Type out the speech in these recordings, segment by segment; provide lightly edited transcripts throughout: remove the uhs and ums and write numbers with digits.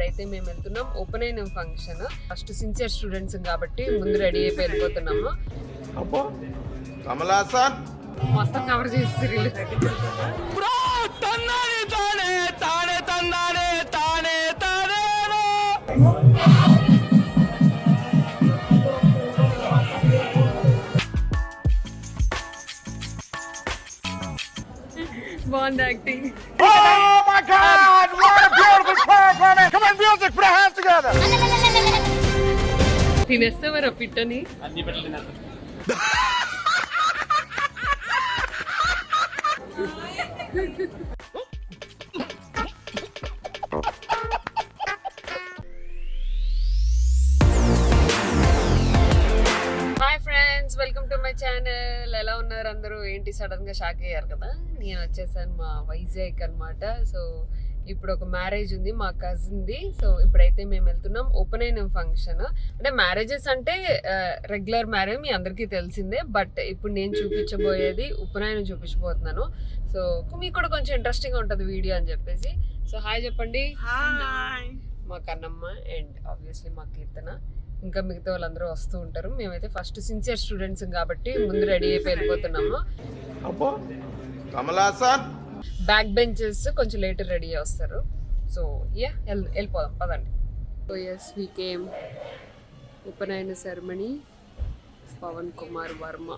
ఇప్పుడైతే మేము వెళ్తున్నాం ఓపెన్ అయిన ఫంక్షన్. ఫస్ట్ సిన్సియర్ స్టూడెంట్స్ కాబట్టి ముందు రెడీ అయిపోయి వెళ్ళిపోతున్నాము. మొత్తం కవర్ చేస్తారు వీళ్ళు. బాగుంది acting. Oh my God! What a beautiful performance! Come on, music, put our hands together. తినేస్తావరా పిట్టని? అన్ని పెట్టలేదు. Hi friends, welcome to my channel. ఎలా ఉన్నారు అందరూ? ఏంటి సడన్ గా షాక్ అయ్యారు కదా? నేను వచ్చేసాను మా వైజాగ్ అనమాట. సో ఇప్పుడు ఒక మ్యారేజ్ ఉంది మా కజిన్ది. సో ఇప్పుడైతే మేము వెళ్తున్నాం ఓపెన్ అయిన ఫంక్షన్. అంటే మ్యారేజెస్ అంటే రెగ్యులర్ మ్యారేజ్ మీ అందరికీ తెలిసిందే, బట్ ఇప్పుడు నేను చూపించబోయేది ఉపనయనం చూపించబోతున్నాను. సో మీకు కూడా కొంచెం ఇంట్రెస్టింగ్గా ఉంటుంది వీడియో అని చెప్పేసి. సో హాయ్ చెప్పండి. మా కన్నమ్మ అండ్ ఆబ్వియస్లీ మా కీర్తన, ఇంకా మిగతా వాళ్ళందరూ వస్తూ ఉంటారు. మేమైతే ఫస్ట్ సిన్సియర్ స్టూడెంట్స్ కాబట్టి ముందు రెడీ అయిపోయి వెళ్ళిపోతున్నాము. బ్యాక్ బెంచెస్ కొంచెం లేట్ రెడీ వస్తారు. సో వెళ్ళిపోదాం పదండి. So as we came upanayana ceremony Pawan Kumar Varma.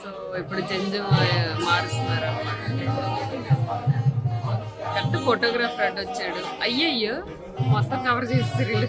So ఇప్పుడు జంజం మారుస్తున్నారు అన్నమాట. కరెక్ట్ ఫోటోగ్రాఫర్ అడ్డు వచ్చాడు. అయ్యయ్యో మొత్తం కవర్ చేస్తారు వీళ్ళు.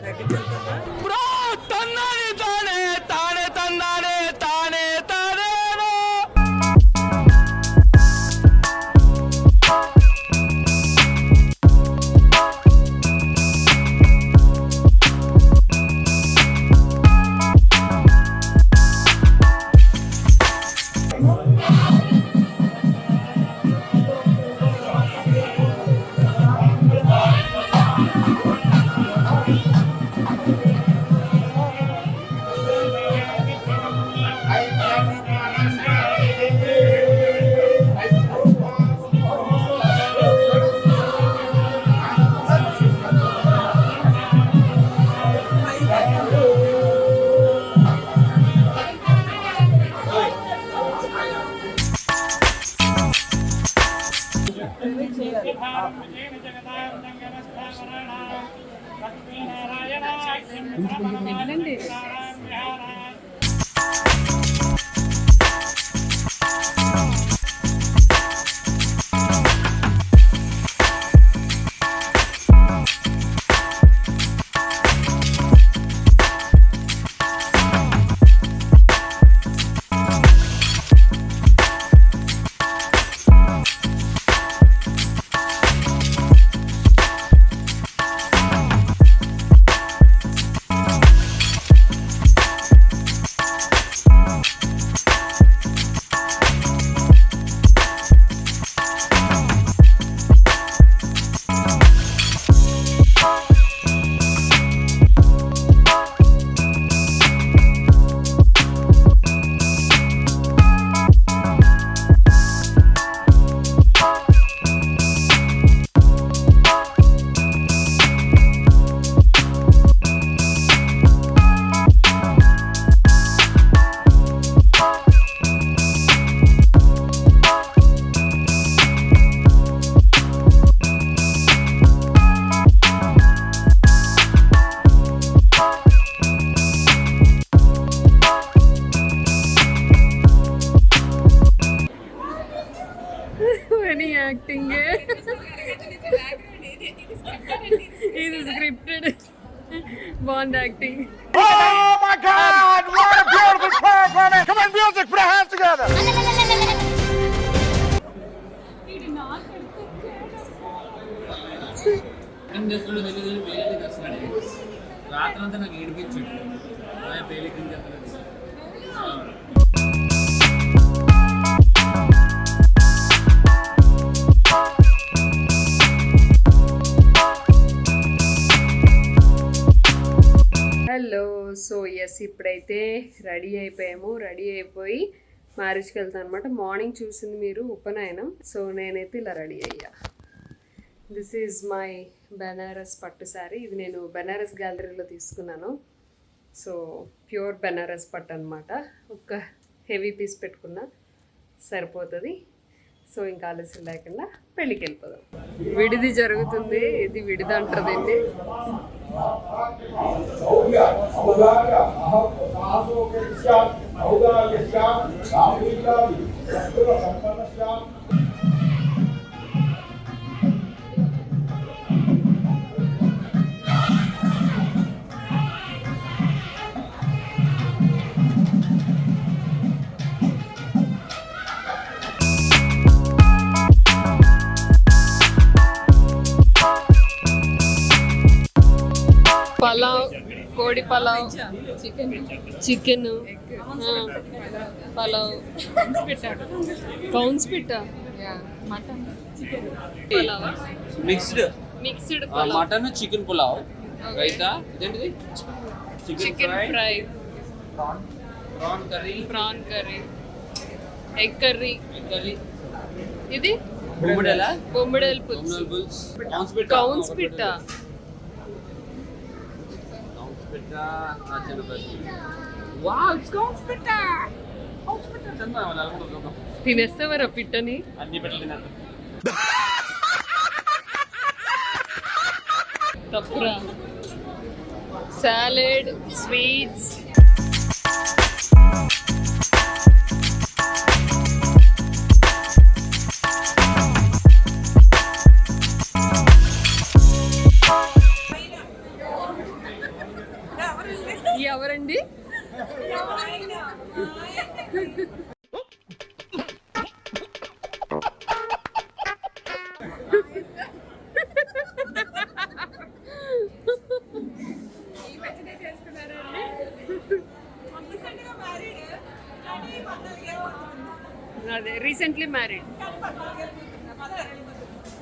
యాక్టింగ్ ఇది స్క్రిప్టెడ్. బాగుంది acting. Oh my God! What a beautiful performance! Come on, music, put our hands together. ఏం చేస్తున్నాడు తెలియదు, పేలికి వస్తున్నాడు. రాత్రంతా నాకు ఏడిపించాడు. పేలికి హలో. సో ఎస్ ఇప్పుడైతే రెడీ అయిపోయాము. రెడీ అయిపోయి మ్యారేజ్కి వెళ్తాను అనమాట. మార్నింగ్ చూసింది మీరు ఉపనయనం. సో నేనైతే ఇలా రెడీ అయ్యా. దిస్ ఈజ్ మై బెనారస్ పట్టు శారీ. ఇది నేను బెనారస్ గ్యాలరీలో తీసుకున్నాను. సో ప్యూర్ బెనారస్ పట్టు అనమాట. ఒక హెవీ పీస్ పెట్టుకున్నా సరిపోతుంది. సో ఇంకా ఆలస్యం లేకుండా పెళ్ళికి వెళ్ళిపోదాం. విడిది జరుగుతుంది. ఇది విడిది అంటారు దీన్ని. పలావ్, కోడి పలావ్, చికెన్, పలావ్, కౌన్స్ పిట్ట, pulao, mixed pulao, mutton chicken pulao, raita, ఇదేంటిది chicken fry, prawn curry, egg curry, ఇది బొమ్మిడెల పులుసు, కౌన్స్ పిట్ట, తినేస్తావరా పిట్టని? అన్ని పెట్టలేదు. తప్పురా. సాలెడ్, స్వీట్స్, ఎవరండి? అదే recently married,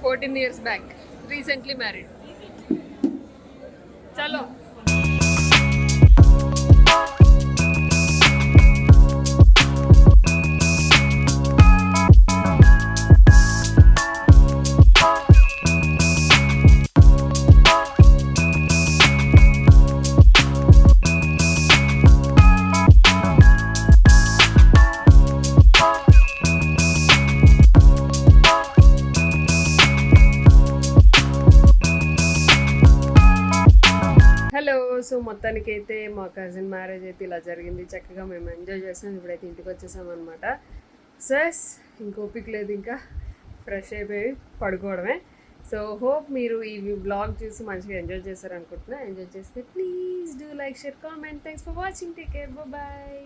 14 years back recently married. చలో. హలో. సో మొత్తానికైతే మా కజిన్ మ్యారేజ్ అయితే ఇలా జరిగింది. చక్కగా మేము ఎంజాయ్ చేసాం. ఇప్పుడైతే ఇంటికి వచ్చేసాం అనమాట. సస్ ఇంక ఓపిక లేదు, ఇంకా ఫ్రెష్ అయిపోయి పడుకోవడమే. సో హోప్ మీరు ఈ బ్లాగ్ చూసి మంచిగా ఎంజాయ్ చేశారనుకుంటున్నా. ఎంజాయ్ చేస్తే please do like, share, comment. Thanks for watching. Take care. Bye.